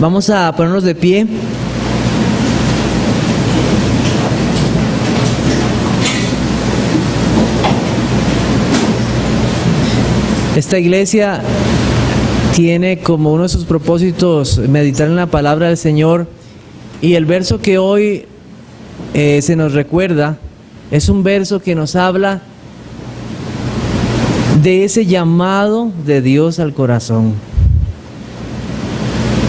Vamos a ponernos de pie. Esta iglesia tiene como uno de sus propósitos meditar en la palabra del Señor, y el verso que hoy se nos recuerda es un verso que nos habla de ese llamado de Dios al corazón.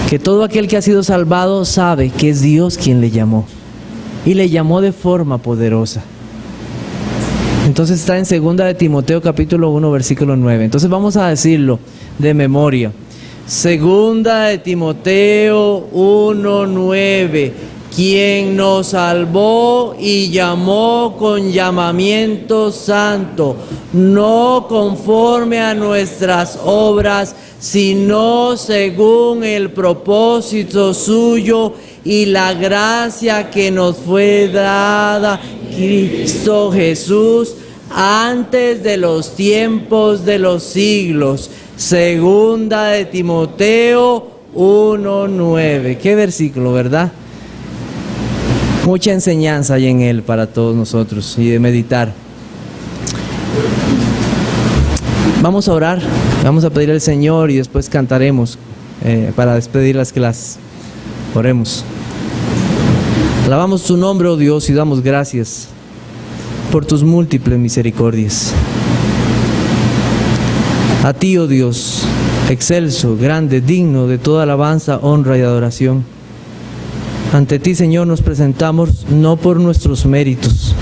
Que todo aquel que ha sido salvado sabe que es Dios quien le llamó, y le llamó de forma poderosa. Entonces está en 2 de Timoteo capítulo 1 versículo 9. Entonces vamos a decirlo de memoria. 2 de Timoteo 1:9. Quien nos salvó y llamó con llamamiento santo, no conforme a nuestras obras, sino según el propósito suyo y la gracia que nos fue dada Cristo Jesús antes de los tiempos de los siglos. 2 de Timoteo 1:9. Qué versículo, ¿verdad? Mucha enseñanza hay en él para todos nosotros y de meditar. Vamos a orar, vamos a pedir al Señor y después cantaremos para despedir las clases. Oremos. Alabamos tu nombre, oh Dios, y damos gracias por tus múltiples misericordias. A ti, oh Dios, excelso, grande, digno de toda alabanza, honra y adoración. Ante ti, Señor, nos presentamos no por nuestros méritos,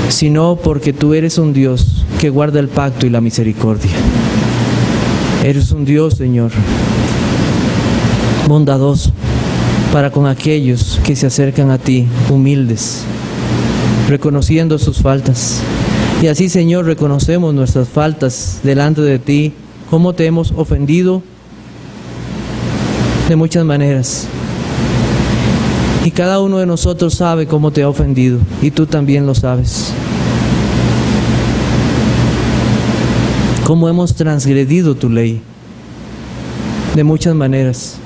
sino porque tú eres un Dios que guarda el pacto y la misericordia. Eres un Dios, Señor, bondadoso para con aquellos que se acercan a ti, humildes, reconociendo sus faltas. Y así, Señor, reconocemos nuestras faltas delante de ti, cómo te hemos ofendido de muchas maneras. Y cada uno de nosotros sabe cómo te ha ofendido, y tú también lo sabes. Cómo hemos transgredido tu ley de muchas maneras.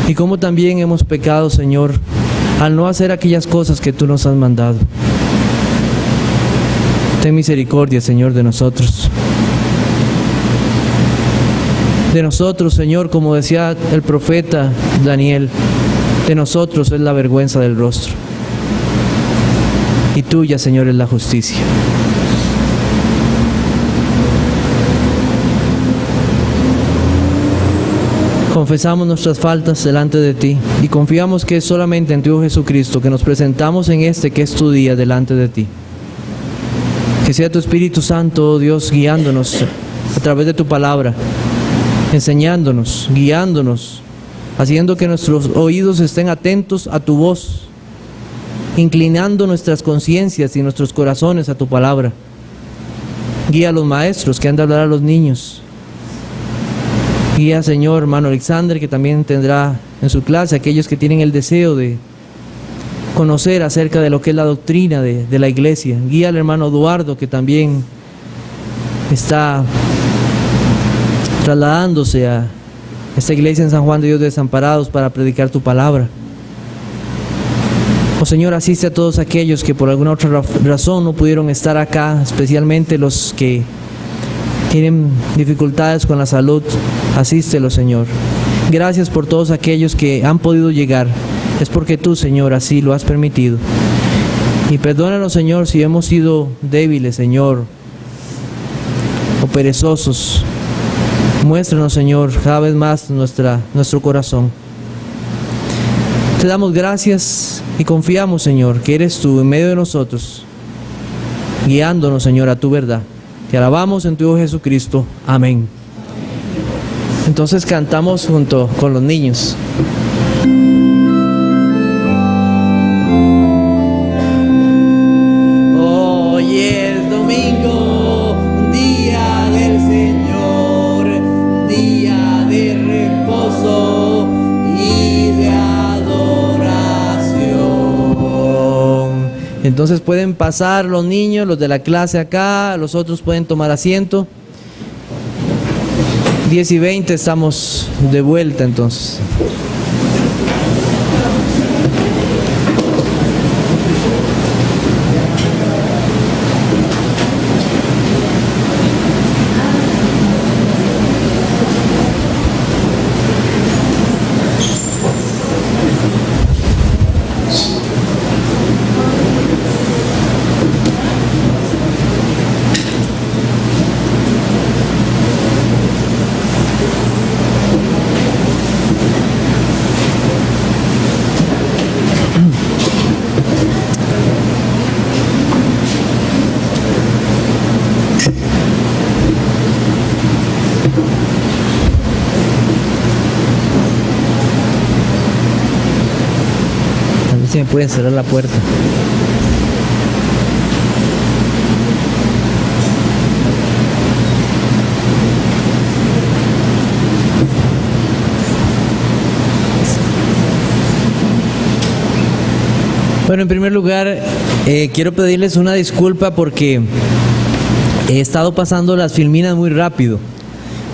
Y cómo también hemos pecado, Señor, al no hacer aquellas cosas que tú nos has mandado. Ten misericordia, Señor, de nosotros. De nosotros, Señor, como decía el profeta Daniel, de nosotros es la vergüenza del rostro, y tuya, Señor, es la justicia. Confesamos nuestras faltas delante de ti y confiamos que es solamente en tu Hijo Jesucristo que nos presentamos en este que es tu día delante de ti. Que sea tu Espíritu Santo, oh Dios, guiándonos a través de tu palabra, enseñándonos, guiándonos, haciendo que nuestros oídos estén atentos a tu voz, inclinando nuestras conciencias y nuestros corazones a tu palabra. Guía a los maestros que han de hablar a los niños. Guía, Señor, hermano Alexander, que también tendrá en su clase aquellos que tienen el deseo de conocer acerca de lo que es la doctrina de la iglesia. Guía al hermano Eduardo, que también está trasladándose a esta iglesia en San Juan de Dios de Desamparados para predicar tu palabra. Oh Señor, asiste a todos aquellos que por alguna otra razón no pudieron estar acá, especialmente los que tienen dificultades con la salud. Asístelos, Señor. Gracias por todos aquellos que han podido llegar. Es porque tú, Señor, así lo has permitido. Y perdónanos, Señor, si hemos sido débiles, Señor, o perezosos. Muéstranos, Señor, cada vez más nuestro corazón. Te damos gracias y confiamos, Señor, que eres tú en medio de nosotros, guiándonos, Señor, a tu verdad. Te alabamos en tu Hijo Jesucristo. Amén. Entonces cantamos junto con los niños. Entonces pueden pasar los niños, los de la clase acá, los otros pueden tomar asiento. 10:20 estamos de vuelta entonces. Si me pueden cerrar la puerta. Bueno, en primer lugar, quiero pedirles una disculpa porque he estado pasando las filminas muy rápido.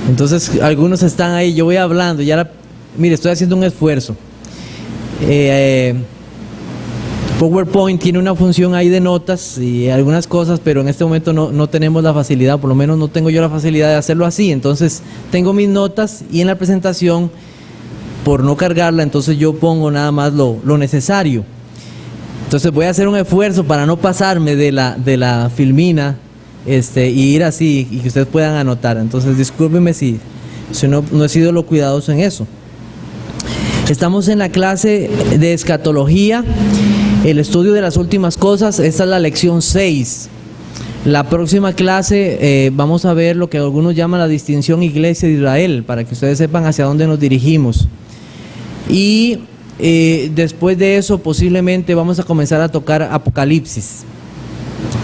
Entonces, algunos están ahí, yo voy hablando, mire, estoy haciendo un esfuerzo. PowerPoint tiene una función ahí de notas y algunas cosas, pero en este momento no tenemos la facilidad, por lo menos no tengo yo la facilidad de hacerlo así. Entonces tengo mis notas y en la presentación, por no cargarla, entonces yo pongo nada más lo necesario. Entonces voy a hacer un esfuerzo para no pasarme de la filmina y ir así y que ustedes puedan anotar. Entonces discúlpenme si no he sido lo cuidadoso en eso. Estamos en la clase de escatología, el estudio de las últimas cosas. Esta es la lección 6. La próxima clase vamos a ver lo que algunos llaman la distinción Iglesia de Israel, para que ustedes sepan hacia dónde nos dirigimos. Y después de eso posiblemente vamos a comenzar a tocar Apocalipsis,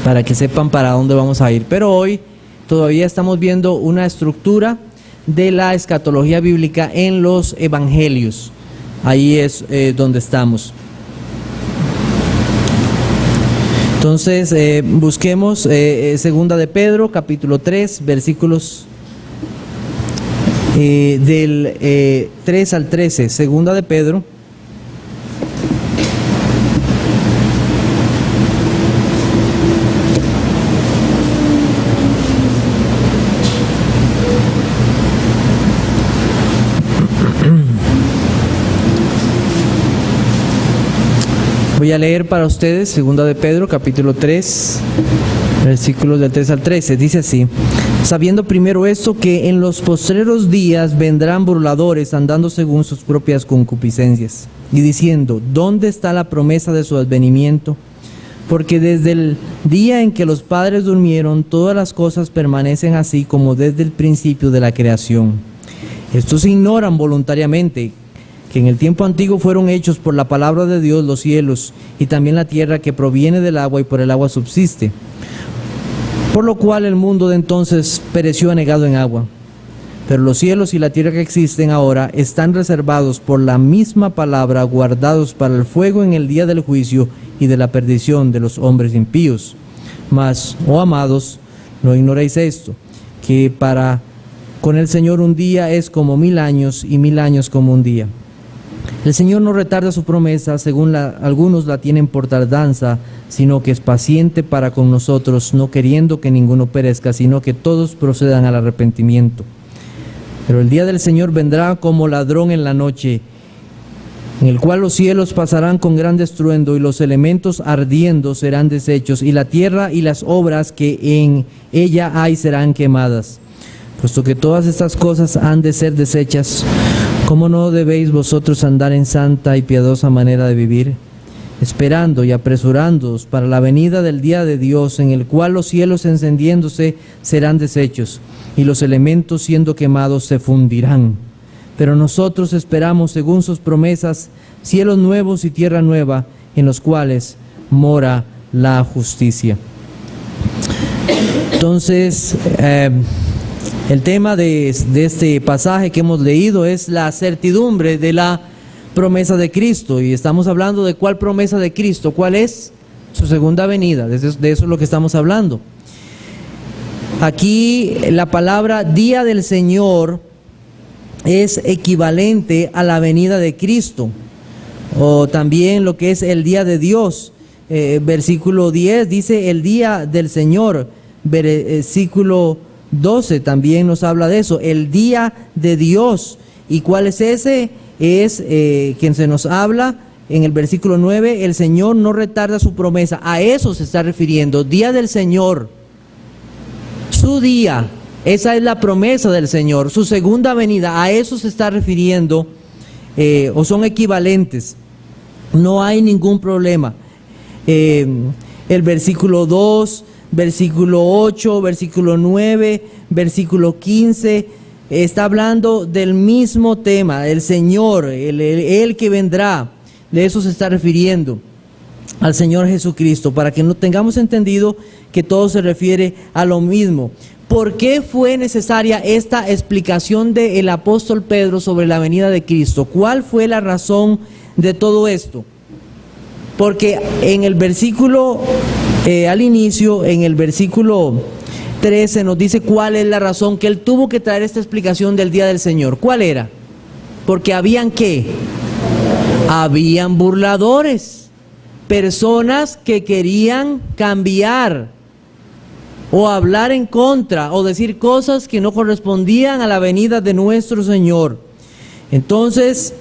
para que sepan para dónde vamos a ir. Pero hoy todavía estamos viendo una estructura de la escatología bíblica en los evangelios. Ahí es donde estamos. Entonces, busquemos Segunda de Pedro, capítulo 3, versículos del 3 al 13. Segunda de Pedro. Voy a leer para ustedes Segunda de Pedro, capítulo 3, versículos del 3 al 13. Dice así: sabiendo primero esto, que en los postreros días vendrán burladores andando según sus propias concupiscencias, y diciendo: ¿dónde está la promesa de su advenimiento? Porque desde el día en que los padres durmieron, todas las cosas permanecen así como desde el principio de la creación. Estos ignoran voluntariamente que en el tiempo antiguo fueron hechos por la palabra de Dios los cielos y también la tierra, que proviene del agua y por el agua subsiste. Por lo cual el mundo de entonces pereció anegado en agua. Pero los cielos y la tierra que existen ahora están reservados por la misma palabra, guardados para el fuego en el día del juicio y de la perdición de los hombres impíos. Mas, oh amados, no ignoréis esto, que con el Señor un día es como 1000 años y 1000 años como un día. El Señor no retarda su promesa, según algunos la tienen por tardanza, sino que es paciente para con nosotros, no queriendo que ninguno perezca, sino que todos procedan al arrepentimiento. Pero el día del Señor vendrá como ladrón en la noche, en el cual los cielos pasarán con gran estruendo, y los elementos ardiendo serán deshechos, y la tierra y las obras que en ella hay serán quemadas. Puesto que todas estas cosas han de ser deshechas, ¿cómo no debéis vosotros andar en santa y piadosa manera de vivir, esperando y apresurándoos para la venida del día de Dios, en el cual los cielos encendiéndose serán deshechos, y los elementos siendo quemados se fundirán? Pero nosotros esperamos, según sus promesas, cielos nuevos y tierra nueva, en los cuales mora la justicia. Entonces, el tema de este pasaje que hemos leído es la certidumbre de la promesa de Cristo, y estamos hablando de cuál promesa de Cristo, cuál es su segunda venida. De eso es lo que estamos hablando. Aquí la palabra día del Señor es equivalente a la venida de Cristo, o también lo que es el día de Dios. Versículo 10 dice el día del Señor. Versículo 12 también nos habla de eso, el día de Dios. ¿Y cuál es ese? Es quien se nos habla en el versículo 9, el Señor no retarda su promesa. A eso se está refiriendo, día del Señor, su día. Esa es la promesa del Señor, su segunda venida. A eso se está refiriendo, o son equivalentes. No hay ningún problema. El versículo 2, versículo 8, versículo 9, versículo 15, está hablando del mismo tema, el Señor, el que vendrá. De eso se está refiriendo, al Señor Jesucristo, para que no tengamos entendido que todo se refiere a lo mismo. ¿Por qué fue necesaria esta explicación del apóstol Pedro sobre la venida de Cristo? ¿Cuál fue la razón de todo esto? Porque en el versículo, al inicio, en el versículo 13 nos dice cuál es la razón que él tuvo que traer esta explicación del día del Señor. ¿Cuál era? Porque habían ¿qué? Habían burladores, personas que querían cambiar o hablar en contra o decir cosas que no correspondían a la venida de nuestro Señor. Entonces,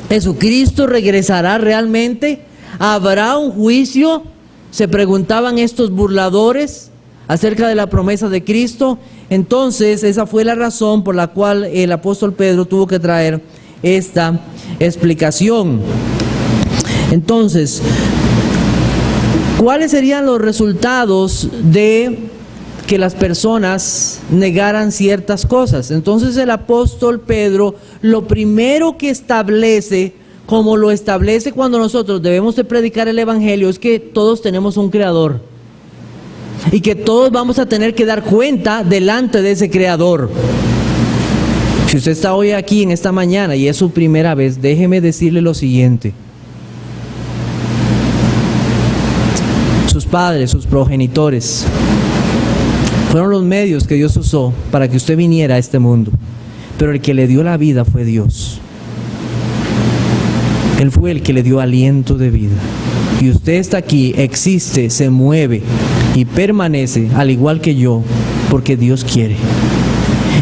¿Jesucristo regresará realmente? ¿Habrá un juicio? Se preguntaban estos burladores acerca de la promesa de Cristo. Entonces, esa fue la razón por la cual el apóstol Pedro tuvo que traer esta explicación. Entonces, ¿cuáles serían los resultados de que las personas negaran ciertas cosas? Entonces el apóstol Pedro lo primero que establece, como lo establece cuando nosotros debemos de predicar el evangelio, es que todos tenemos un creador y que todos vamos a tener que dar cuenta delante de ese creador. Si usted está hoy aquí en esta mañana y es su primera vez, déjeme decirle lo siguiente: sus padres, sus progenitores fueron los medios que Dios usó para que usted viniera a este mundo, pero el que le dio la vida fue Dios. Él fue el que le dio aliento de vida. Y usted está aquí, existe, se mueve y permanece al igual que yo, porque Dios quiere.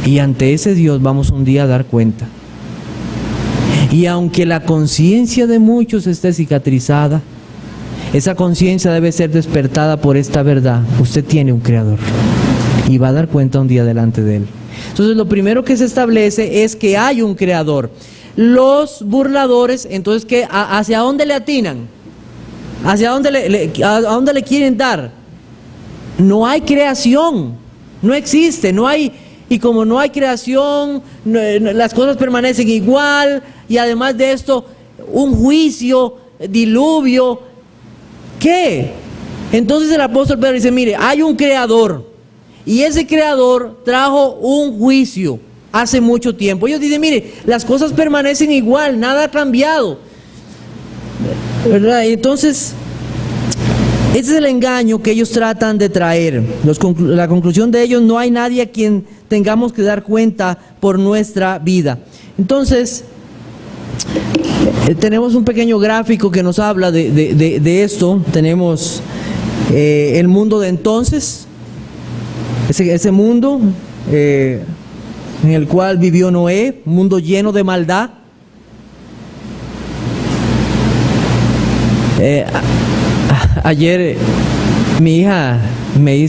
Y ante ese Dios vamos un día a dar cuenta. Y aunque la conciencia de muchos esté cicatrizada, esa conciencia debe ser despertada por esta verdad: usted tiene un creador y va a dar cuenta un día delante de él. Entonces lo primero que se establece es que hay un creador. Los burladores, entonces, ¿qué? ¿Hacia dónde le atinan? ¿Hacia dónde a dónde le quieren dar? No hay creación, no existe, no hay. Y como no hay creación, las cosas permanecen igual, y además de esto, un juicio, diluvio. ¿Qué? Entonces el apóstol Pedro dice: mire, hay un creador, y ese creador trajo un juicio hace mucho tiempo. Ellos dicen: mire, las cosas permanecen igual, nada ha cambiado, ¿verdad? Entonces, ese es el engaño que ellos tratan de traer. La conclusión de ellos: no hay nadie a quien tengamos que dar cuenta por nuestra vida. Entonces, tenemos un pequeño gráfico que nos habla de esto. Tenemos el mundo de entonces, ese mundo en el cual vivió Noé, un mundo lleno de maldad. Ayer mi hija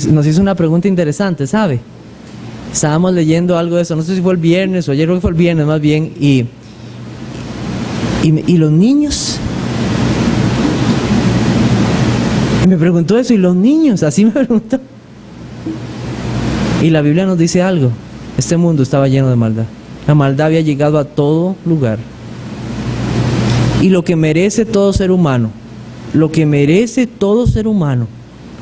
nos hizo una pregunta interesante, ¿sabe? Estábamos leyendo algo de eso, no sé si fue el viernes o ayer, creo que fue el viernes más bien, y los niños. Y me preguntó eso: ¿y los niños? Así me preguntó. Y la Biblia nos dice algo: este mundo estaba lleno de maldad. La maldad había llegado a todo lugar. Y lo que merece todo ser humano,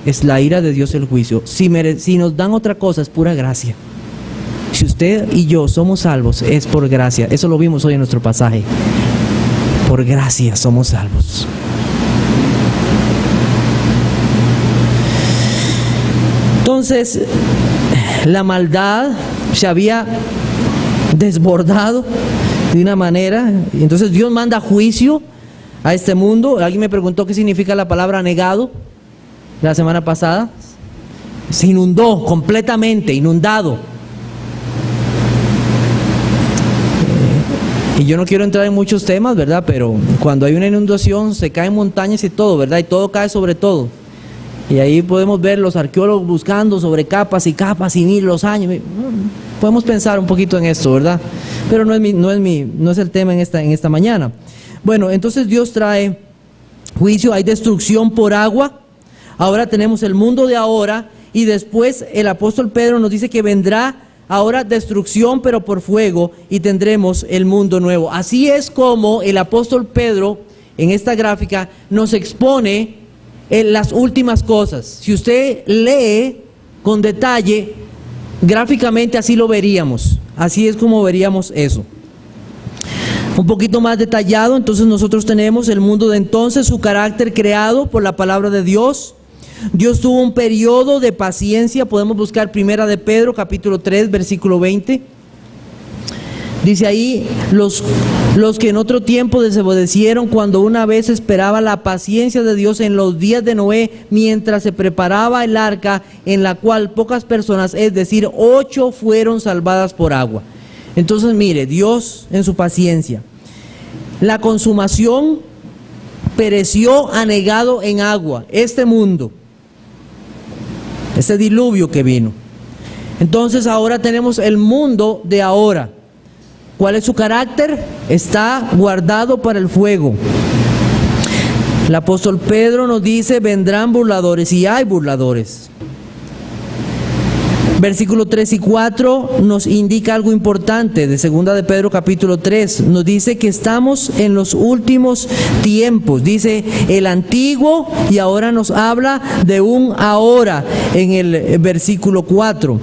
es la ira de Dios, el juicio. Si nos dan otra cosa, es pura gracia. Si usted y yo somos salvos, es por gracia. Eso lo vimos hoy en nuestro pasaje. Por gracia somos salvos. Entonces, la maldad se había desbordado de una manera. Y entonces Dios manda juicio a este mundo. Alguien me preguntó qué significa la palabra anegado la semana pasada. Se inundó completamente, inundado. Y yo no quiero entrar en muchos temas, ¿verdad? Pero cuando hay una inundación se caen montañas y todo, ¿verdad? Y todo cae sobre todo. Y ahí podemos ver los arqueólogos buscando sobre capas y capas y miles los años. Podemos pensar un poquito en esto, ¿verdad? Pero no es el tema en esta mañana. Bueno, entonces Dios trae juicio, hay destrucción por agua. Ahora tenemos el mundo de ahora, y después el apóstol Pedro nos dice que vendrá ahora destrucción pero por fuego, y tendremos el mundo nuevo. Así es como el apóstol Pedro en esta gráfica nos expone las últimas cosas. Si usted lee con detalle, gráficamente así lo veríamos. Así es como veríamos eso. Un poquito más detallado, entonces nosotros tenemos el mundo de entonces, su carácter creado por la palabra de Dios. Dios tuvo un periodo de paciencia. Podemos buscar Primera de Pedro, capítulo 3, versículo 20. Dice ahí, los que en otro tiempo desobedecieron cuando una vez esperaba la paciencia de Dios en los días de Noé, mientras se preparaba el arca, en la cual pocas personas, es decir, 8 fueron salvadas por agua. Entonces mire, Dios en su paciencia, la consumación pereció anegado en agua, este mundo, este diluvio que vino. Entonces ahora tenemos el mundo de ahora. ¿Cuál es su carácter? Está guardado para el fuego. El apóstol Pedro nos dice, vendrán burladores, y hay burladores. Versículos 3 y 4 nos indica algo importante de 2 de Pedro capítulo 3. Nos dice que estamos en los últimos tiempos. Dice el antiguo, y ahora nos habla de un ahora en el versículo 4.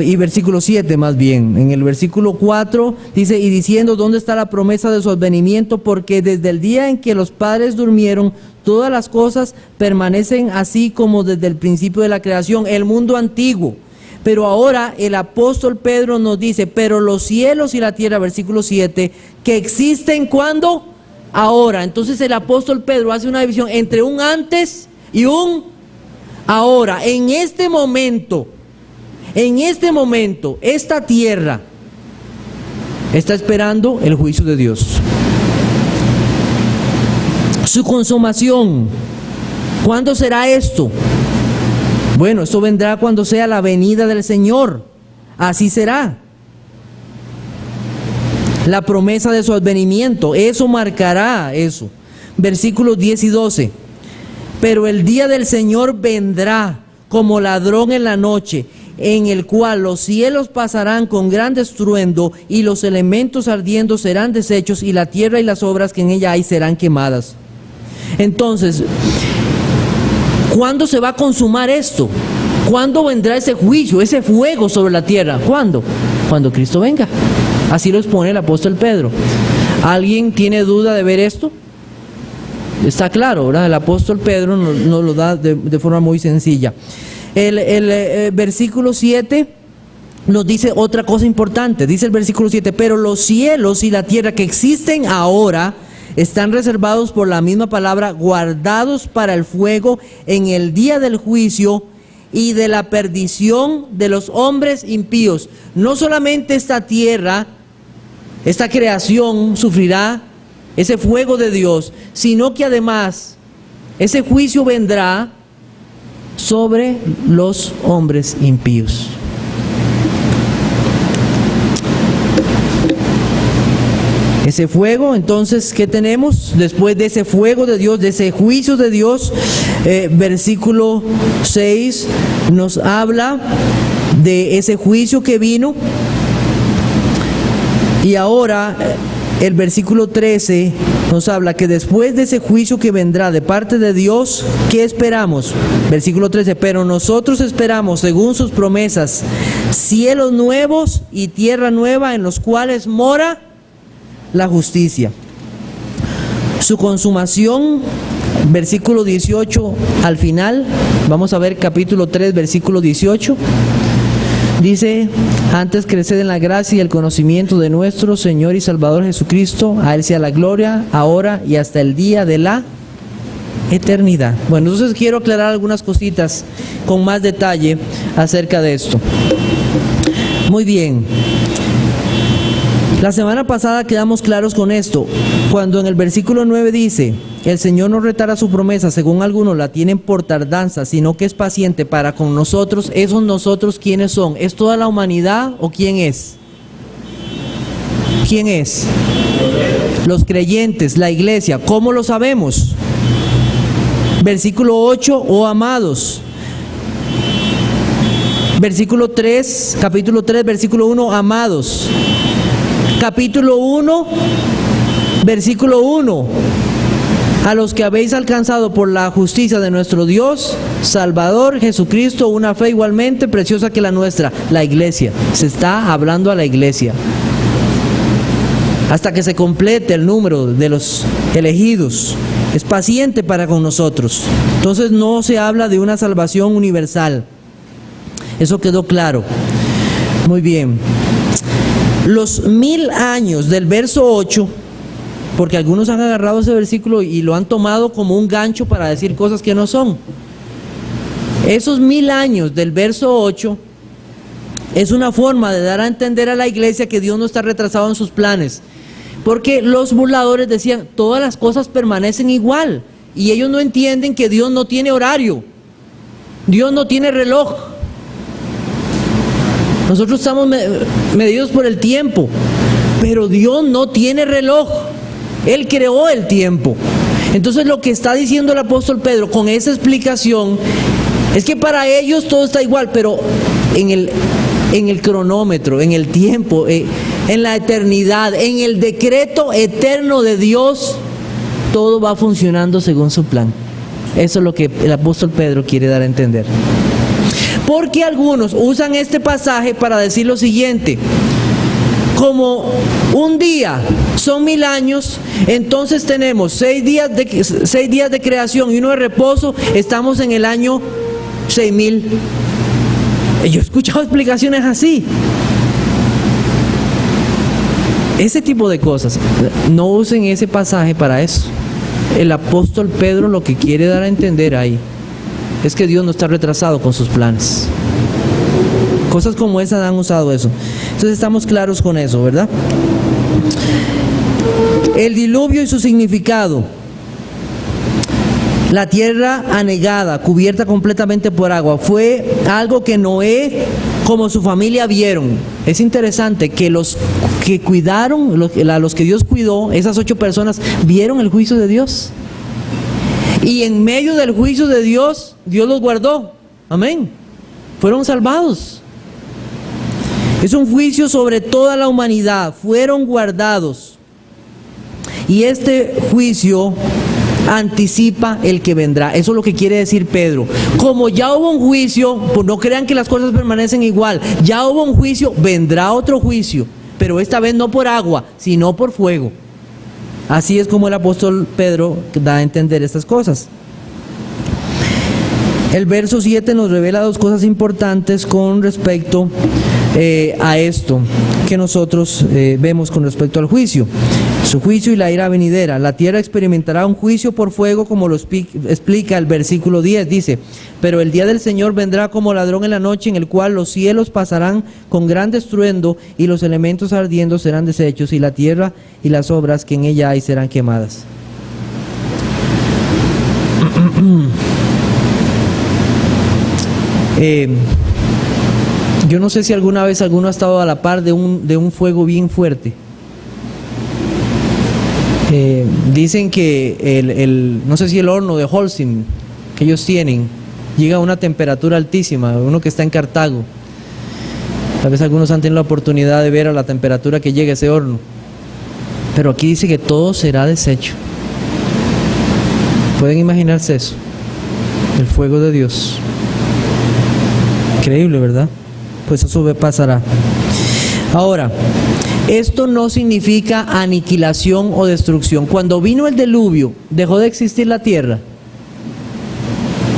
Y versículo 7 más bien. En el versículo 4 dice, y diciendo, ¿dónde está la promesa de su advenimiento? Porque desde el día en que los padres durmieron, todas las cosas permanecen así como desde el principio de la creación, el mundo antiguo. Pero ahora el apóstol Pedro nos dice, pero los cielos y la tierra, versículo 7, que existen ¿cuándo? Ahora. Entonces el apóstol Pedro hace una división entre un antes y un ahora. En este momento, esta tierra está esperando el juicio de Dios. Su consumación, ¿cuándo será esto? Bueno, esto vendrá cuando sea la venida del Señor. Así será. La promesa de su advenimiento, eso marcará eso. Versículos 10 y 12. Pero el día del Señor vendrá como ladrón en la noche, en el cual los cielos pasarán con gran estruendo, y los elementos ardiendo serán deshechos, y la tierra y las obras que en ella hay serán quemadas. Entonces, ¿cuándo se va a consumar esto? ¿Cuándo vendrá ese juicio, ese fuego sobre la tierra? ¿Cuándo? Cuando Cristo venga. Así lo expone el apóstol Pedro. ¿Alguien tiene duda de ver esto? Está claro, ¿verdad? El apóstol Pedro nos lo da de forma muy sencilla. El versículo 7 nos dice otra cosa importante. Dice el versículo 7, pero los cielos y la tierra que existen ahora están reservados por la misma palabra, guardados para el fuego en el día del juicio y de la perdición de los hombres impíos. No solamente esta tierra, esta creación sufrirá ese fuego de Dios, sino que además ese juicio vendrá sobre los hombres impíos. Ese fuego, entonces, ¿qué tenemos? Después de ese fuego de Dios, de ese juicio de Dios, versículo 6 nos habla de ese juicio que vino. Y ahora el versículo 13 nos habla que después de ese juicio que vendrá de parte de Dios, ¿qué esperamos? Versículo 13, pero nosotros esperamos, según sus promesas, cielos nuevos y tierra nueva en los cuales mora la justicia. Su consumación, versículo 18 al final. Vamos a ver capítulo 3, versículo 18. Dice, antes creced en la gracia y el conocimiento de nuestro Señor y Salvador Jesucristo. A Él sea la gloria, ahora y hasta el día de la eternidad. Bueno, entonces quiero aclarar algunas cositas con más detalle acerca de esto. Muy bien. La semana pasada quedamos claros con esto, cuando en el versículo 9 dice, el Señor no retará su promesa, según algunos la tienen por tardanza, sino que es paciente para con nosotros. ¿Esos nosotros quiénes son? ¿Es toda la humanidad o quién es? ¿Quién es? Los creyentes, la iglesia. ¿Cómo lo sabemos? Versículo 8, oh amados. Versículo 3, capítulo 3, versículo 1, amados. Capítulo 1, versículo 1. A los que habéis alcanzado por la justicia de nuestro Dios, Salvador Jesucristo, una fe igualmente preciosa que la nuestra. La iglesia. Se está hablando a la iglesia. Hasta que se complete el número de los elegidos. Es paciente para con nosotros. Entonces no se habla de una salvación universal. Eso quedó claro. Muy bien. Los 1000 años del verso 8, porque algunos han agarrado ese versículo y lo han tomado como un gancho para decir cosas que no son. Esos 1000 años del verso 8 es una forma de dar a entender a la iglesia que Dios no está retrasado en sus planes. Porque los burladores decían, todas las cosas permanecen igual. Y ellos no entienden que Dios no tiene horario. Dios no tiene reloj. Nosotros estamos medidos por el tiempo, pero Dios no tiene reloj. Él creó el tiempo. Entonces lo que está diciendo el apóstol Pedro con esa explicación es que para ellos todo está igual, pero en el cronómetro, en el tiempo, en la eternidad, en el decreto eterno de Dios, todo va funcionando según su plan. Eso es lo que el apóstol Pedro quiere dar a entender. Porque algunos usan este pasaje para decir lo siguiente: como un día son 1000 años, entonces tenemos 6 días de creación y uno de reposo, estamos en el año 6000. Yo he escuchado explicaciones así. Ese tipo de cosas, no usen ese pasaje para eso. El apóstol Pedro lo que quiere dar a entender ahí es que Dios no está retrasado con sus planes. Cosas como esas han usado eso. Entonces estamos claros con eso, ¿verdad? El diluvio y su significado. La tierra anegada, cubierta completamente por agua, fue algo que Noé como su familia vieron. Es interesante que los que cuidaron, los que Dios cuidó, esas 8 personas, vieron el juicio de Dios. Y en medio del juicio de Dios, Dios los guardó. Amén. Fueron salvados. Es un juicio sobre toda la humanidad. Fueron guardados. Y este juicio anticipa el que vendrá. Eso es lo que quiere decir Pedro. Como ya hubo un juicio, pues no crean que las cosas permanecen igual. Ya hubo un juicio, vendrá otro juicio. Pero esta vez no por agua, sino por fuego. Así es como el apóstol Pedro da a entender estas cosas. El verso 7 nos revela 2 cosas importantes con respecto a esto que nosotros vemos con respecto al juicio. Su juicio y la ira venidera. La tierra experimentará un juicio por fuego, como lo explica el versículo 10. Dice, pero el día del Señor vendrá como ladrón en la noche, en el cual los cielos pasarán con gran estruendo y los elementos ardiendo serán deshechos y la tierra y las obras que en ella hay serán quemadas. Yo no sé si alguna vez alguno ha estado a la par de un fuego bien fuerte. Dicen que no sé si el horno de Holcim que ellos tienen llega a una temperatura altísima, uno que está en Cartago. Tal vez algunos han tenido la oportunidad de ver a la temperatura que llega ese horno. Pero aquí dice que todo será deshecho. ¿Pueden imaginarse eso? El fuego de Dios. Increíble, ¿verdad? Pues eso pasará. Ahora, esto no significa aniquilación o destrucción. Cuando vino el diluvio, dejó de existir la tierra.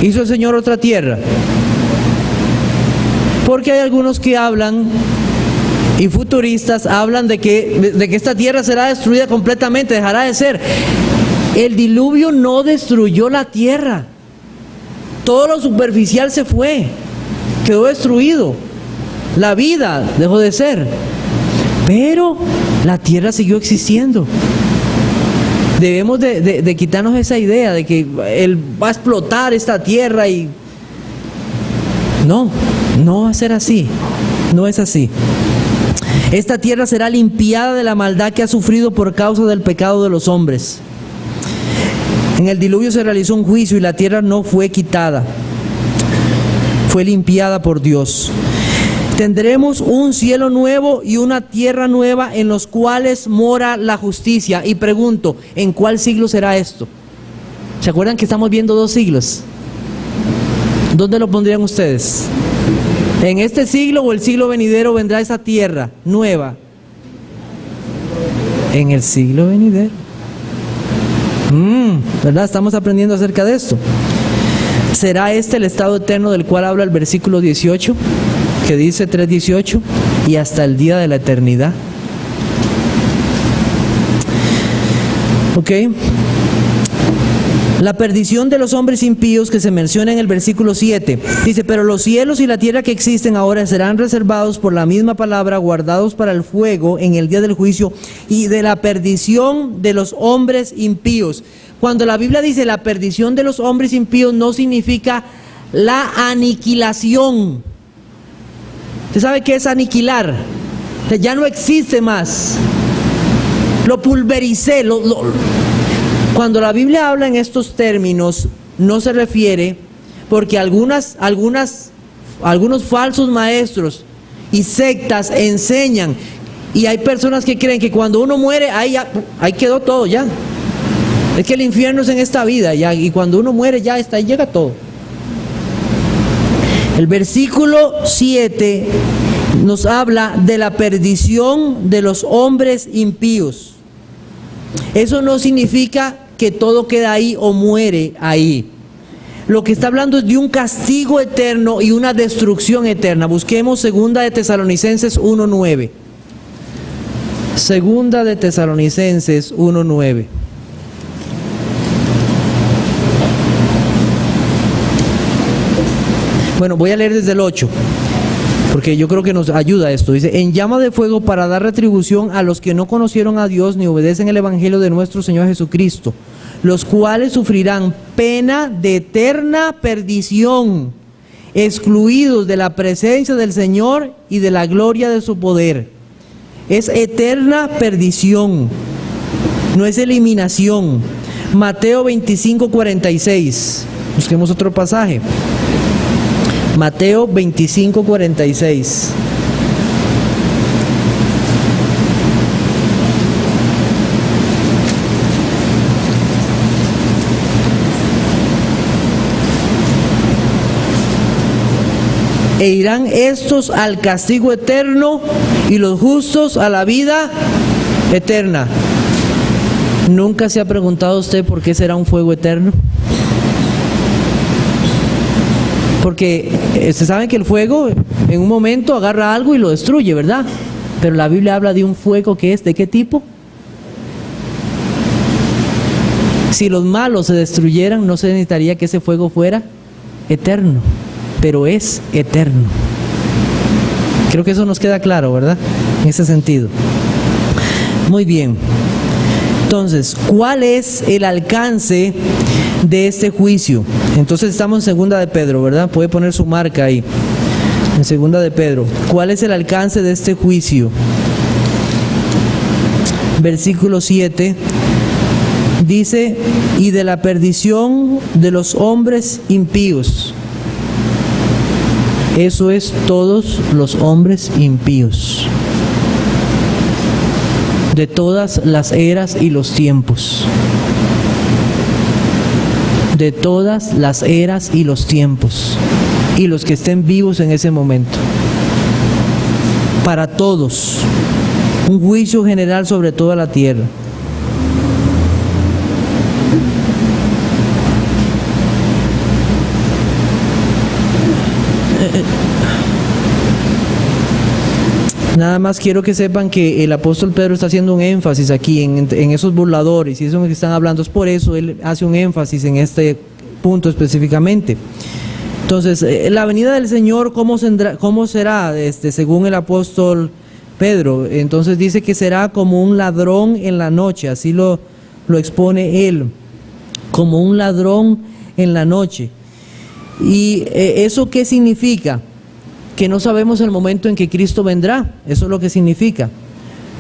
¿Hizo el Señor otra tierra? Porque hay algunos que hablan, y futuristas hablan de que esta tierra será destruida completamente, dejará de ser. El diluvio no destruyó la tierra. Todo lo superficial se fue, quedó destruido. La vida dejó de ser, pero la tierra siguió existiendo. Debemos de quitarnos esa idea de que Él va a explotar esta tierra y... No va a ser así. No es así. Esta tierra será limpiada de la maldad que ha sufrido por causa del pecado de los hombres. En el diluvio se realizó un juicio y la tierra no fue quitada. Fue limpiada por Dios. Tendremos un cielo nuevo y una tierra nueva en los cuales mora la justicia. Y pregunto, ¿en cuál siglo será esto? ¿Se acuerdan que estamos viendo 2 siglos? ¿Dónde lo pondrían ustedes? ¿En este siglo o el siglo venidero vendrá esa tierra nueva? En el siglo venidero. ¿Verdad? Estamos aprendiendo acerca de esto. ¿Será este el estado eterno del cual habla el versículo 18? Que dice 3:18, y hasta el día de la eternidad. Ok. La perdición de los hombres impíos que se menciona en el versículo 7. Dice, pero los cielos y la tierra que existen ahora serán reservados por la misma palabra, guardados para el fuego en el día del juicio y de la perdición de los hombres impíos. Cuando la Biblia dice la perdición de los hombres impíos, no significa la aniquilación. ¿Usted sabe qué es aniquilar? O sea, ya no existe más. Lo pulvericé. Cuando la Biblia habla en estos términos, no se refiere porque algunos falsos maestros y sectas enseñan, y hay personas que creen que cuando uno muere, ahí quedó todo ya. Es que el infierno es en esta vida ya, y cuando uno muere ya está, ahí llega todo. El versículo 7 nos habla de la perdición de los hombres impíos. Eso no significa que todo queda ahí o muere ahí. Lo que está hablando es de un castigo eterno y una destrucción eterna. Busquemos 2 de Tesalonicenses 1:9. 2 de Tesalonicenses 1:9. Bueno, voy a leer desde el 8, porque yo creo que nos ayuda esto. Dice, en llama de fuego para dar retribución a los que no conocieron a Dios ni obedecen el evangelio de nuestro Señor Jesucristo, los cuales sufrirán pena de eterna perdición, excluidos de la presencia del Señor y de la gloria de su poder. Es eterna perdición, no es eliminación. Mateo 25:46. Busquemos otro pasaje. Mateo 25:46. E irán estos al castigo eterno y los justos a la vida eterna. ¿Nunca se ha preguntado usted por qué será un fuego eterno? Porque ustedes saben que el fuego en un momento agarra algo y lo destruye, ¿verdad? Pero la Biblia habla de un fuego que es ¿de qué tipo? Si los malos se destruyeran, no se necesitaría que ese fuego fuera eterno, pero es eterno. Creo que eso nos queda claro, ¿verdad? En ese sentido. Muy bien. Entonces, ¿cuál es el alcance de este juicio? Entonces estamos en 2 de Pedro, ¿verdad? Puede poner su marca ahí. En 2 de Pedro. ¿Cuál es el alcance de este juicio? Versículo 7 dice, y de la perdición de los hombres impíos. Eso es todos los hombres impíos, de todas las eras y los tiempos. De todas las eras y los tiempos. Y los que estén vivos en ese momento. Para todos. Un juicio general sobre toda la tierra. Nada más quiero que sepan que el apóstol Pedro está haciendo un énfasis aquí en esos burladores, y eso es lo que están hablando, es por eso él hace un énfasis en este punto específicamente. Entonces, la venida del Señor, ¿cómo será? Según el apóstol Pedro, entonces dice que será como un ladrón en la noche, así lo expone él, como un ladrón en la noche. ¿Y eso qué significa? Que no sabemos el momento en que Cristo vendrá. Eso es lo que significa.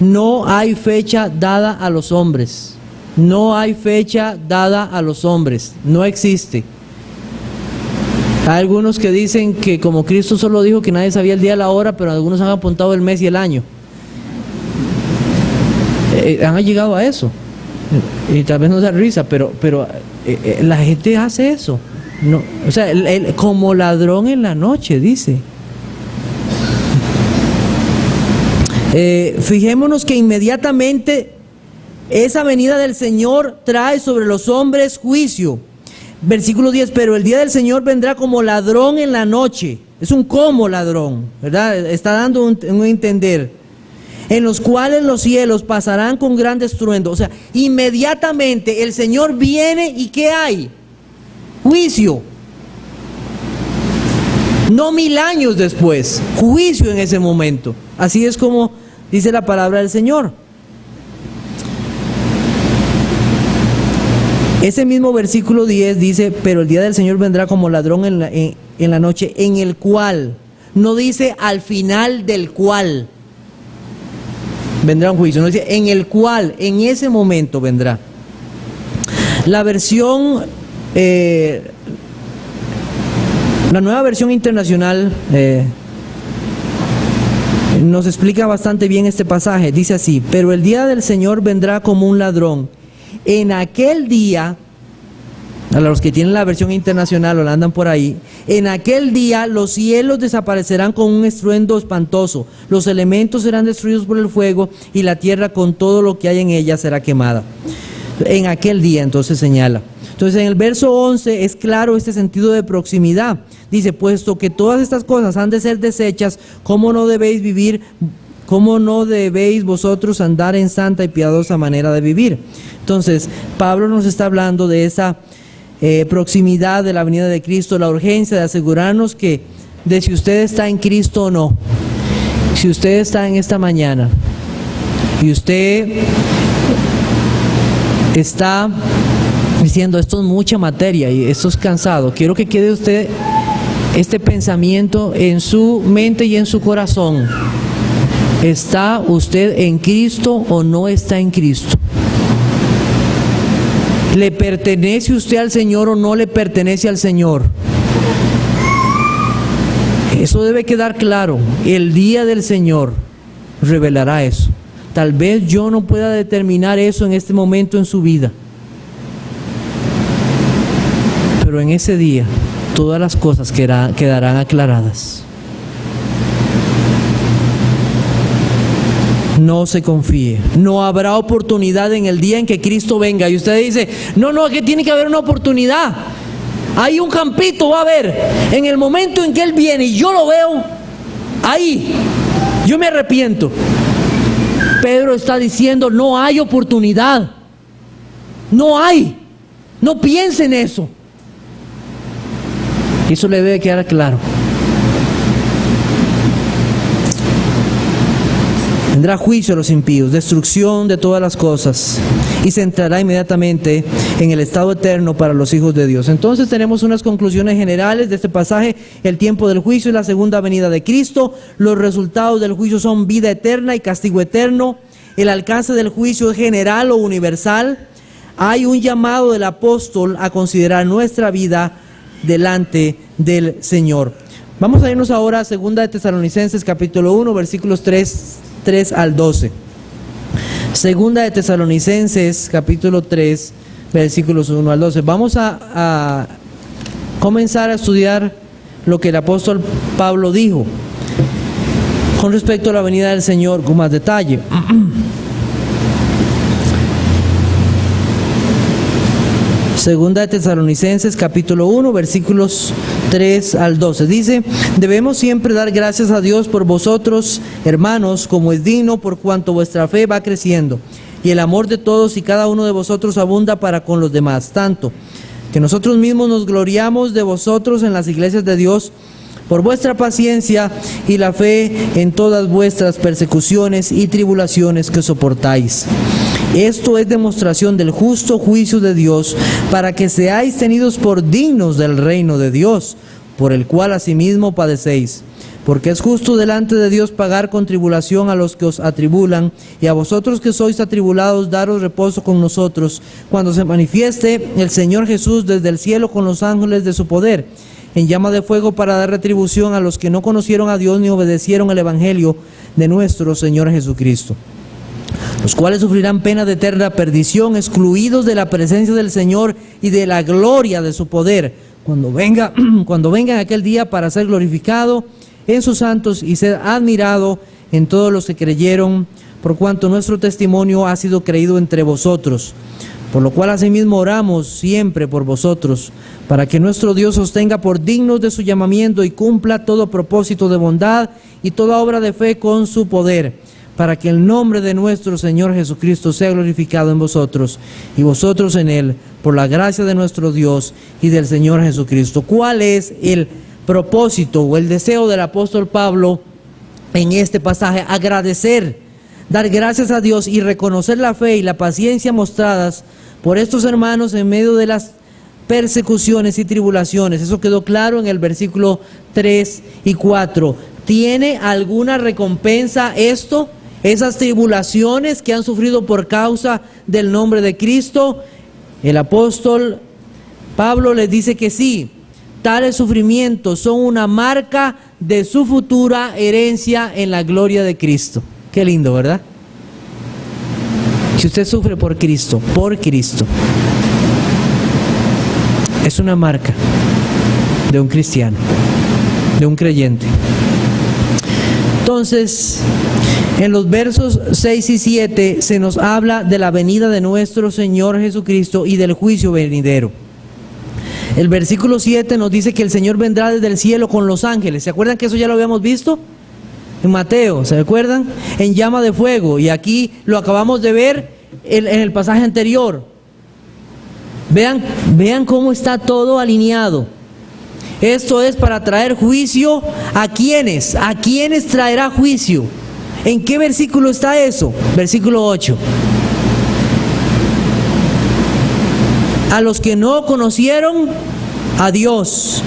No hay fecha dada a los hombres. No hay fecha dada a los hombres. No existe. Hay algunos que dicen que como Cristo solo dijo que nadie sabía el día y la hora, pero algunos han apuntado el mes y el año. Han llegado a eso. Y tal vez nos da risa, pero la gente hace eso. No, o sea, como ladrón en la noche, dice. Fijémonos que inmediatamente esa venida del Señor trae sobre los hombres juicio. Versículo 10, pero el día del Señor vendrá como ladrón en la noche. Es un como ladrón, ¿verdad? Está dando un entender. En los cuales los cielos pasarán con gran estruendo. O sea, inmediatamente el Señor viene y ¿qué hay? Juicio. No 1000 años después, juicio en ese momento. Así es como dice la palabra del Señor. Ese mismo versículo 10 dice, pero el día del Señor vendrá como ladrón en la noche, en el cual, no dice al final del cual vendrá un juicio, no dice en el cual, en ese momento vendrá. La versión, la nueva versión internacional nos explica bastante bien este pasaje. Dice así, pero el día del Señor vendrá como un ladrón. En aquel día, a los que tienen la versión internacional o la andan por ahí, en aquel día los cielos desaparecerán con un estruendo espantoso, los elementos serán destruidos por el fuego y la tierra con todo lo que hay en ella será quemada. En aquel día, entonces señala. Entonces en el verso 11 es claro este sentido de proximidad. Dice, puesto que todas estas cosas han de ser deshechas, ¿cómo no debéis vivir? ¿Cómo no debéis vosotros andar en santa y piadosa manera de vivir? Entonces, Pablo nos está hablando de esa proximidad de la venida de Cristo, la urgencia de asegurarnos de si usted está en Cristo o no. Si usted está en esta mañana y usted está diciendo, esto es mucha materia y esto es cansado, quiero que quede usted este pensamiento en su mente y en su corazón. ¿Está usted en Cristo o no está en Cristo? ¿Le pertenece usted al Señor o no le pertenece al Señor? Eso debe quedar claro. El día del Señor revelará eso. Tal vez yo no pueda determinar eso en este momento en su vida, pero en ese día todas las cosas quedarán aclaradas. No se confíe. No habrá oportunidad en el día en que Cristo venga. Y usted dice, no, que tiene que haber una oportunidad. Hay un campito, va a haber. En el momento en que Él viene y yo lo veo, ahí, yo me arrepiento. Pedro está diciendo, no hay oportunidad. No hay. No piense en eso. Eso le debe quedar claro. Vendrá juicio a los impíos, destrucción de todas las cosas, y se entrará inmediatamente en el estado eterno para los hijos de Dios. Entonces tenemos unas conclusiones generales de este pasaje: el tiempo del juicio y la segunda venida de Cristo. Los resultados del juicio son vida eterna y castigo eterno. El alcance del juicio es general o universal. Hay un llamado del apóstol a considerar nuestra vida delante del Señor. Vamos a irnos ahora a 2 de Tesalonicenses capítulo 1, versículos 3 al 12. 2 de Tesalonicenses capítulo 3, versículos 1 al 12. Vamos a comenzar a estudiar lo que el apóstol Pablo dijo con respecto a la venida del Señor con más detalle. Segunda de Tesalonicenses capítulo 1 versículos 3 al 12. Dice: debemos siempre dar gracias a Dios por vosotros, hermanos, como es digno, por cuanto vuestra fe va creciendo, y el amor de todos y cada uno de vosotros abunda para con los demás, tanto que nosotros mismos nos gloriamos de vosotros en las iglesias de Dios, por vuestra paciencia y la fe en todas vuestras persecuciones y tribulaciones que soportáis. Esto es demostración del justo juicio de Dios, para que seáis tenidos por dignos del reino de Dios, por el cual asimismo padecéis. Porque es justo delante de Dios pagar con tribulación a los que os atribulan, y a vosotros que sois atribulados daros reposo con nosotros, cuando se manifieste el Señor Jesús desde el cielo con los ángeles de su poder, en llama de fuego, para dar retribución a los que no conocieron a Dios ni obedecieron el evangelio de nuestro Señor Jesucristo, los cuales sufrirán pena de eterna perdición, excluidos de la presencia del Señor y de la gloria de su poder, cuando venga en aquel día, para ser glorificado en sus santos y ser admirado en todos los que creyeron, por cuanto nuestro testimonio ha sido creído entre vosotros. Por lo cual asimismo oramos siempre por vosotros, para que nuestro Dios os tenga por dignos de su llamamiento y cumpla todo propósito de bondad y toda obra de fe con su poder, para que el nombre de nuestro Señor Jesucristo sea glorificado en vosotros y vosotros en Él, por la gracia de nuestro Dios y del Señor Jesucristo. ¿Cuál es el propósito o el deseo del apóstol Pablo en este pasaje? Agradecer, dar gracias a Dios y reconocer la fe y la paciencia mostradas por estos hermanos en medio de las persecuciones y tribulaciones. Eso quedó claro en el versículo 3 y 4. ¿Tiene alguna recompensa esto? Esas tribulaciones que han sufrido por causa del nombre de Cristo. El apóstol Pablo les dice que sí. Tales sufrimientos son una marca de su futura herencia en la gloria de Cristo. Qué lindo, ¿verdad? Si usted sufre por Cristo, es una marca de un cristiano, de un creyente. Entonces, en los versos 6 y 7 se nos habla de la venida de nuestro Señor Jesucristo y del juicio venidero. El versículo 7 nos dice que el Señor vendrá desde el cielo con los ángeles. ¿Se acuerdan que eso ya lo habíamos visto? En Mateo, ¿se acuerdan? En llama de fuego. Y aquí lo acabamos de ver en el pasaje anterior. Vean cómo está todo alineado. Esto es para traer juicio. ¿A quiénes? ¿A quiénes traerá juicio? ¿En qué versículo está eso? Versículo 8. A los que no conocieron a Dios,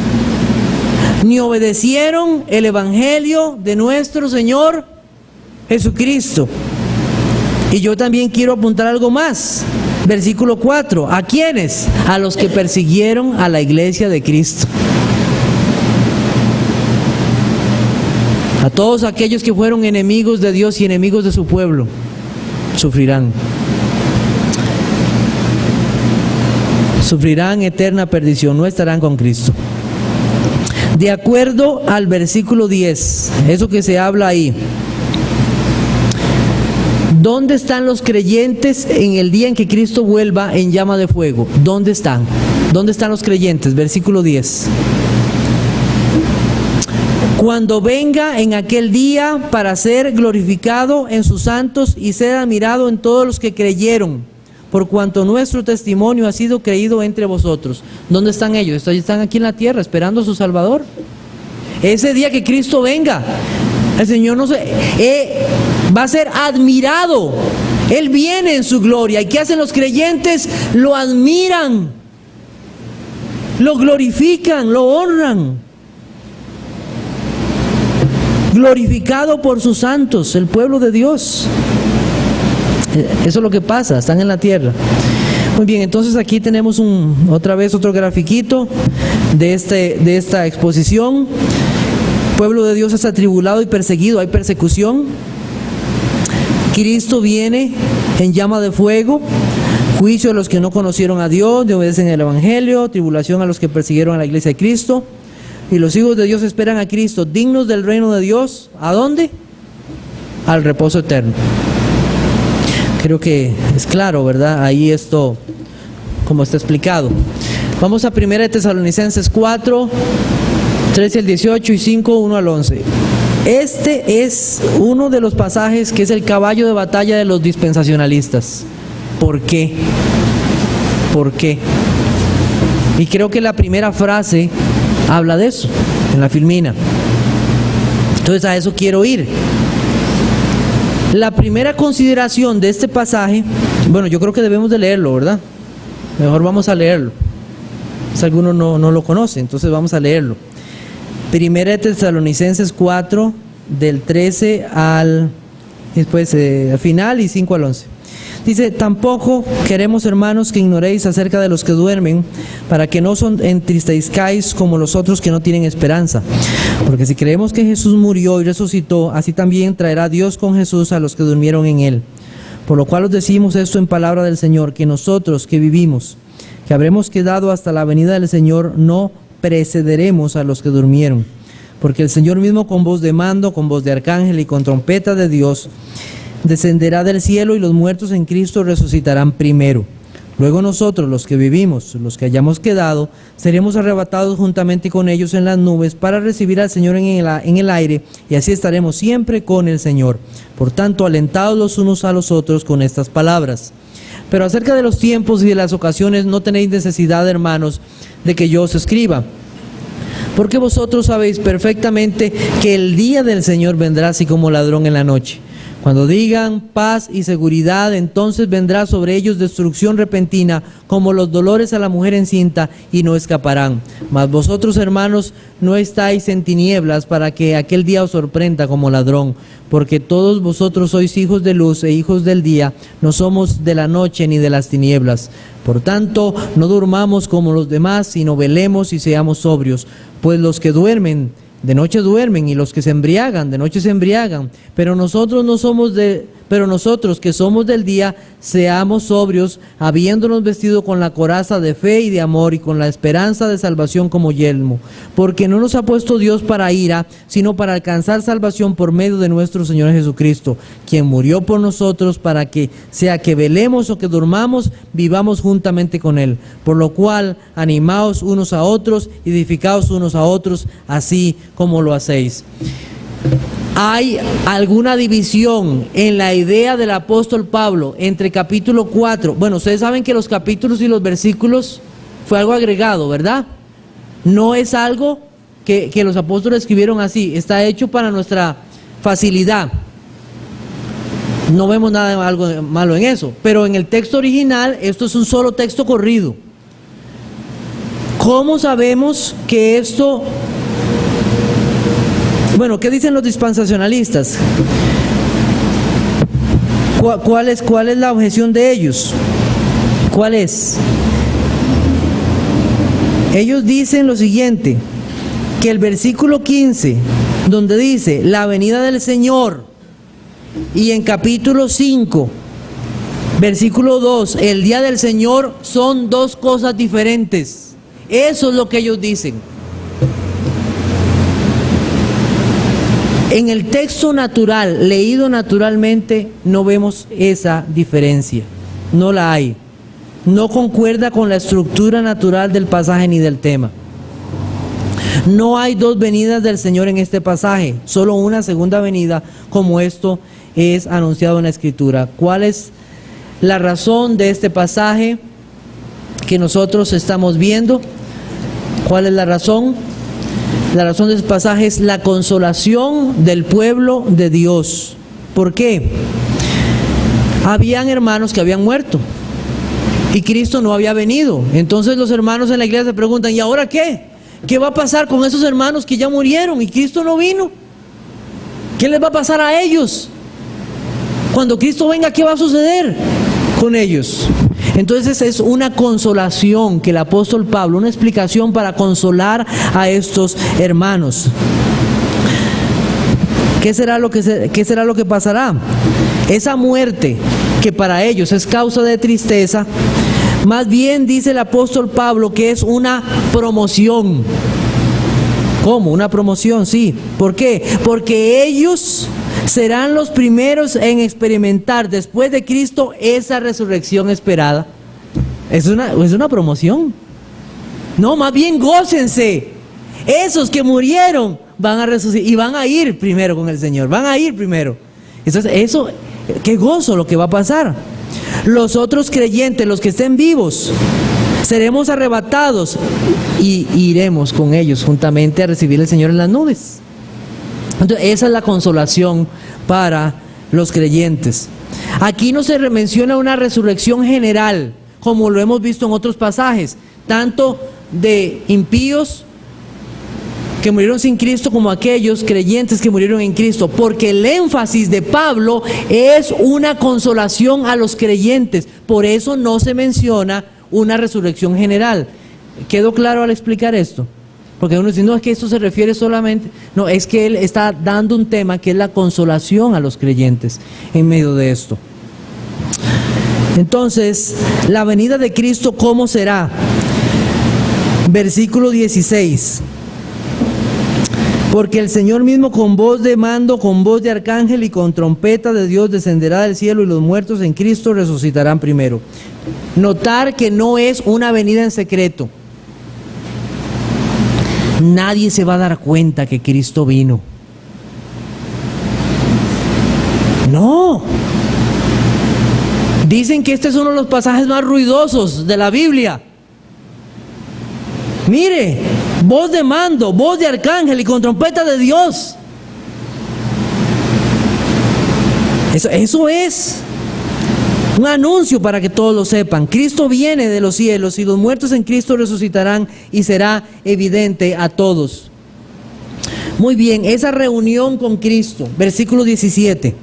ni obedecieron el evangelio de nuestro Señor Jesucristo. Y yo también quiero apuntar algo más. Versículo 4. ¿A quiénes? A los que persiguieron a la iglesia de Cristo. A todos aquellos que fueron enemigos de Dios y enemigos de su pueblo, sufrirán. Sufrirán eterna perdición, no estarán con Cristo. De acuerdo al versículo 10, eso que se habla ahí. ¿Dónde están los creyentes en el día en que Cristo vuelva en llama de fuego? ¿Dónde están? ¿Dónde están los creyentes? Versículo 10. Cuando venga en aquel día para ser glorificado en sus santos y ser admirado en todos los que creyeron, por cuanto nuestro testimonio ha sido creído entre vosotros. ¿Dónde están ellos? Están aquí en la tierra esperando a su Salvador. Ese día que Cristo venga, el Señor va a ser admirado. Él viene en su gloria. ¿Y qué hacen los creyentes? Lo admiran, lo glorifican, lo honran. Glorificado por sus santos, el pueblo de Dios. Eso es lo que pasa, están en la tierra. Muy bien, entonces aquí tenemos otra vez otro grafiquito de esta exposición. El pueblo de Dios es atribulado y perseguido, hay persecución. Cristo viene en llama de fuego, juicio a los que no conocieron a Dios, no obedecen el evangelio, tribulación a los que persiguieron a la iglesia de Cristo. Y los hijos de Dios esperan a Cristo, dignos del reino de Dios. ¿A dónde? Al reposo eterno. Creo que es claro, ¿verdad? Ahí esto como está explicado. Vamos a 1 Tesalonicenses 4, 13 al 18 y 5, 1 al 11. Este es uno de los pasajes que es el caballo de batalla de los dispensacionalistas. ¿Por qué? ¿Por qué? Y creo que la primera frase habla de eso, en la Filmina. Entonces a eso quiero ir. La primera consideración de este pasaje, bueno, yo creo que debemos de leerlo, ¿verdad? Mejor vamos a leerlo. Si alguno no lo conoce, entonces vamos a leerlo. 1 Tesalonicenses 4, del 13 al final y 5 al 11. Dice: tampoco queremos, hermanos, que ignoréis acerca de los que duermen, para que no os entristezcáis como los otros que no tienen esperanza. Porque si creemos que Jesús murió y resucitó, así también traerá Dios con Jesús a los que durmieron en él. Por lo cual os decimos esto en palabra del Señor, que nosotros que vivimos, que habremos quedado hasta la venida del Señor, no precederemos a los que durmieron. Porque el Señor mismo, con voz de mando, con voz de arcángel y con trompeta de Dios, descenderá del cielo, y los muertos en Cristo resucitarán primero. Luego nosotros, los que vivimos, los que hayamos quedado, seremos arrebatados juntamente con ellos en las nubes para recibir al Señor en el aire, y así estaremos siempre con el Señor. Por tanto, alentados los unos a los otros con estas palabras. Pero acerca de los tiempos y de las ocasiones no tenéis necesidad, hermanos, de que yo os escriba, porque vosotros sabéis perfectamente que el día del Señor vendrá así como ladrón en la noche. Cuando digan paz y seguridad, entonces vendrá sobre ellos destrucción repentina, como los dolores a la mujer encinta, y no escaparán. Mas vosotros, hermanos, no estáis en tinieblas, para que aquel día os sorprenda como ladrón. Porque todos vosotros sois hijos de luz e hijos del día, no somos de la noche ni de las tinieblas. Por tanto, no durmamos como los demás, sino velemos y seamos sobrios. Pues los que duermen, de noche duermen, y los que se embriagan, de noche se embriagan. Pero nosotros que somos del día, seamos sobrios, habiéndonos vestido con la coraza de fe y de amor, y con la esperanza de salvación como yelmo. Porque no nos ha puesto Dios para ira, sino para alcanzar salvación por medio de nuestro Señor Jesucristo, quien murió por nosotros, para que, sea que velemos o que durmamos, vivamos juntamente con Él. Por lo cual, animaos unos a otros, edificaos unos a otros, así como lo hacéis. ¿Hay alguna división en la idea del apóstol Pablo entre capítulo 4? Bueno, ustedes saben que los capítulos y los versículos fue algo agregado, ¿verdad? No es algo que los apóstoles escribieron así, está hecho para nuestra facilidad. No vemos nada de algo malo en eso, pero en el texto original esto es un solo texto corrido. ¿Cómo sabemos que esto... Bueno, ¿qué dicen los dispensacionalistas? ¿Cuál es la objeción de ellos? ¿Cuál es? Ellos dicen lo siguiente, que el versículo 15, donde dice la venida del Señor, y en capítulo 5, versículo 2, el día del Señor, son dos cosas diferentes. Eso es lo que ellos dicen. En el texto natural, leído naturalmente, no vemos esa diferencia. No la hay. No concuerda con la estructura natural del pasaje ni del tema. No hay dos venidas del Señor en este pasaje, solo una segunda venida, como esto es anunciado en la Escritura. ¿Cuál es la razón de este pasaje que nosotros estamos viendo? ¿Cuál es la razón? La razón de este pasaje es la consolación del pueblo de Dios. ¿Por qué? Habían hermanos que habían muerto y Cristo no había venido. Entonces los hermanos en la iglesia se preguntan, ¿y ahora qué? ¿Qué va a pasar con esos hermanos que ya murieron y Cristo no vino? ¿Qué les va a pasar a ellos? Cuando Cristo venga, ¿qué va a suceder con ellos? Entonces es una consolación que el apóstol Pablo, una explicación para consolar a estos hermanos. ¿Qué será lo que pasará? Esa muerte que para ellos es causa de tristeza, más bien dice el apóstol Pablo que es una promoción. ¿Cómo? Una promoción, sí. ¿Por qué? Porque ellos serán los primeros en experimentar después de Cristo esa resurrección esperada. Es una promoción. No, más bien gócense. Esos que murieron van a resucitar y van a ir primero con el Señor. Van a ir primero. Entonces, qué gozo lo que va a pasar. Los otros creyentes, los que estén vivos, seremos arrebatados y iremos con ellos juntamente a recibir al Señor en las nubes. Entonces, esa es la consolación para los creyentes. Aquí no se menciona una resurrección general, como lo hemos visto en otros pasajes, tanto de impíos que murieron sin Cristo como aquellos creyentes que murieron en Cristo, porque el énfasis de Pablo es una consolación a los creyentes. Por eso no se menciona una resurrección general. ¿Quedó claro al explicar esto? Porque uno dice, no, es que esto se refiere solamente... No, es que él está dando un tema que es la consolación a los creyentes en medio de esto. Entonces, la venida de Cristo, ¿cómo será? Versículo 16. Porque el Señor mismo con voz de mando, con voz de arcángel y con trompeta de Dios descenderá del cielo y los muertos en Cristo resucitarán primero. Notar que no es una venida en secreto. Nadie se va a dar cuenta que Cristo vino. No. Dicen que este es uno de los pasajes más ruidosos de la Biblia. Mire, voz de mando, voz de arcángel y con trompeta de Dios. Eso es un anuncio para que todos lo sepan. Cristo viene de los cielos y los muertos en Cristo resucitarán y será evidente a todos. Muy bien, esa reunión con Cristo, versículo 17.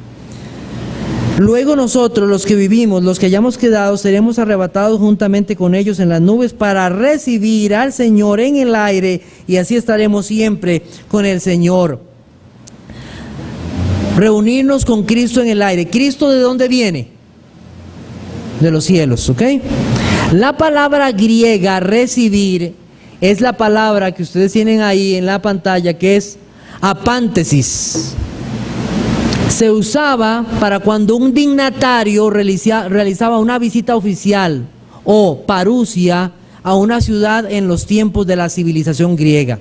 Luego nosotros, los que vivimos, los que hayamos quedado, seremos arrebatados juntamente con ellos en las nubes para recibir al Señor en el aire, y así estaremos siempre con el Señor. Reunirnos con Cristo en el aire. ¿Cristo de dónde viene? De los cielos, ¿ok? La palabra griega recibir es la palabra que ustedes tienen ahí en la pantalla, que es apántesis. Se usaba para cuando un dignatario realizaba una visita oficial o parusia a una ciudad en los tiempos de la civilización griega.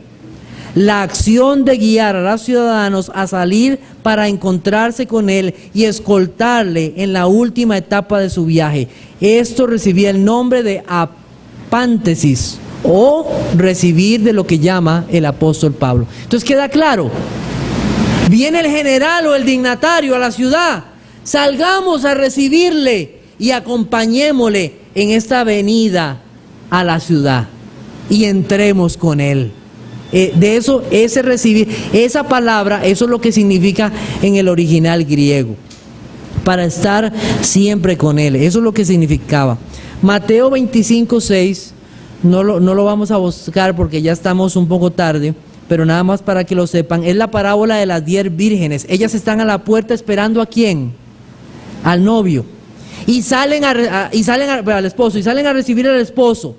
La acción de guiar a los ciudadanos a salir para encontrarse con él y escoltarle en la última etapa de su viaje. Esto recibía el nombre de apántesis o recibir, de lo que llama el apóstol Pablo. Entonces queda claro. Viene el general o el dignatario a la ciudad, salgamos a recibirle y acompañémosle en esta venida a la ciudad y entremos con él. De eso, ese recibir, esa palabra, eso es lo que significa en el original griego, para estar siempre con él, eso es lo que significaba. Mateo 25:6, no lo vamos a buscar porque ya estamos un poco tarde, pero nada más para que lo sepan, es la parábola de las 10 vírgenes. Ellas están a la puerta esperando ¿a quién? Al novio. Y salen al esposo, y salen a recibir al esposo.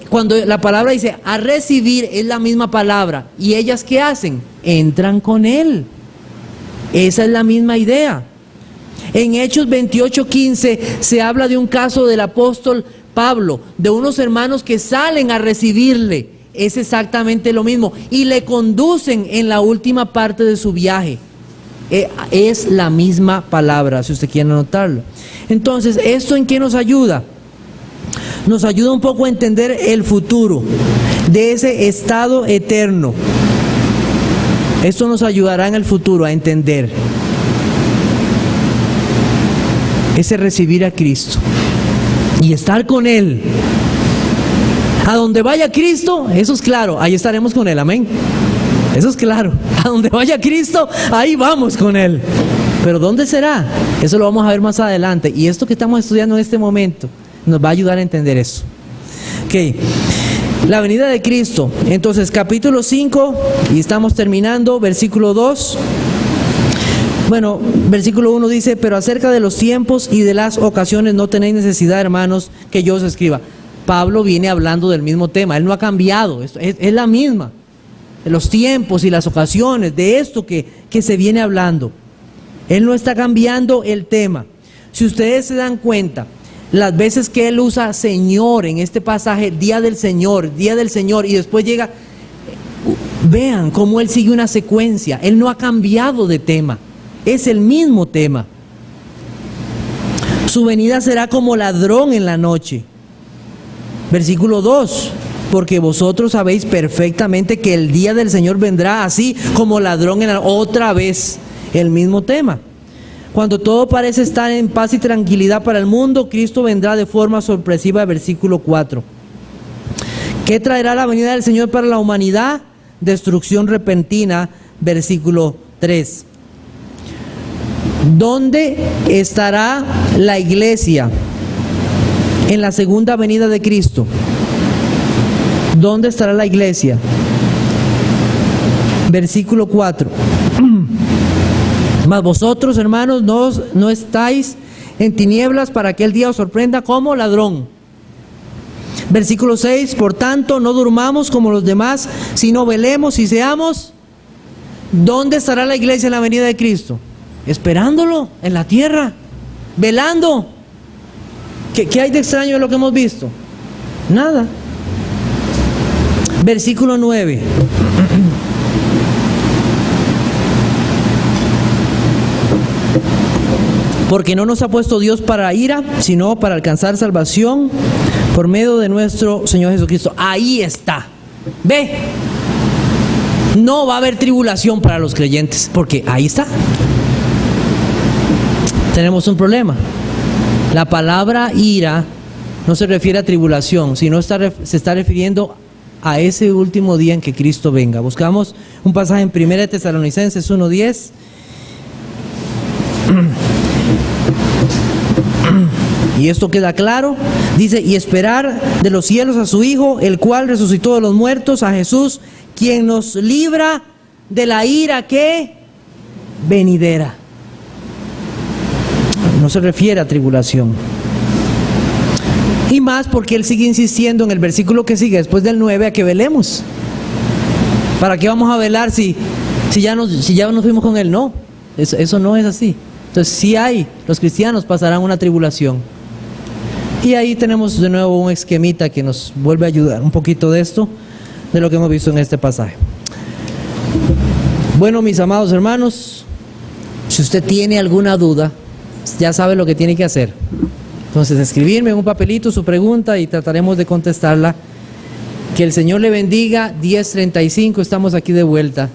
Cuando la palabra dice a recibir, es la misma palabra. ¿Y ellas qué hacen? Entran con él. Esa es la misma idea. En Hechos 28:15 se habla de un caso del apóstol Pablo, de unos hermanos que salen a recibirle. Es exactamente lo mismo y le conducen en la última parte de su viaje. Es la misma palabra, si usted quiere anotarlo. Entonces, ¿esto en qué nos ayuda? Nos ayuda un poco a entender el futuro de ese estado eterno. Esto nos ayudará en el futuro a entender ese recibir a Cristo y estar con Él. A donde vaya Cristo, eso es claro, ahí estaremos con Él, amén. Eso es claro, a donde vaya Cristo, ahí vamos con Él. Pero ¿dónde será? Eso lo vamos a ver más adelante. Y esto que estamos estudiando en este momento nos va a ayudar a entender eso. Ok, la venida de Cristo. Entonces, capítulo 5, y estamos terminando, versículo 2. Bueno, versículo 1 dice, pero acerca de los tiempos y de las ocasiones no tenéis necesidad, hermanos, que yo os escriba. Pablo viene hablando del mismo tema, él no ha cambiado, es la misma. Los tiempos y las ocasiones, de esto que se viene hablando. Él no está cambiando el tema. Si ustedes se dan cuenta, las veces que él usa Señor en este pasaje, día del Señor, y después llega, vean cómo él sigue una secuencia. Él no ha cambiado de tema, es el mismo tema. Su venida será como ladrón en la noche. Versículo 2, porque vosotros sabéis perfectamente que el día del Señor vendrá así como ladrón en la noche. Otra vez el mismo tema. Cuando todo parece estar en paz y tranquilidad para el mundo, Cristo vendrá de forma sorpresiva. Versículo 4. ¿Qué traerá la venida del Señor para la humanidad? Destrucción repentina. Versículo 3. ¿Dónde estará la iglesia en la segunda venida de Cristo? ¿Dónde estará la iglesia? Versículo 4. Mas vosotros, hermanos, no estáis en tinieblas para que el día os sorprenda como ladrón. Versículo 6. Por tanto, no durmamos como los demás, sino velemos y seamos. ¿Dónde estará la iglesia en la venida de Cristo? Esperándolo en la tierra, velando. ¿Qué hay de extraño en lo que hemos visto? Nada. Versículo 9. Porque no nos ha puesto Dios para ira, sino para alcanzar salvación por medio de nuestro Señor Jesucristo. Ahí está. Ve. No va a haber tribulación para los creyentes, porque ahí está. Tenemos un problema. La palabra ira no se refiere a tribulación, sino se está refiriendo a ese último día en que Cristo venga. Buscamos un pasaje en 1 Tesalonicenses 1:10. Y esto queda claro. Dice, y esperar de los cielos a su Hijo, el cual resucitó de los muertos, a Jesús, quien nos libra de la ira que venidera. No se refiere a tribulación. Y más porque él sigue insistiendo en el versículo que sigue después del 9 a que velemos. ¿Para qué vamos a velar si ya nos fuimos con él? No, eso no es así. Entonces sí los cristianos pasarán una tribulación. Y ahí tenemos de nuevo un esquemita que nos vuelve a ayudar un poquito de esto, de lo que hemos visto en este pasaje. Bueno, mis amados hermanos, si usted tiene alguna duda, ya sabe lo que tiene que hacer. Entonces, escribirme en un papelito su pregunta y trataremos de contestarla. Que el Señor le bendiga. 10:35, estamos aquí de vuelta.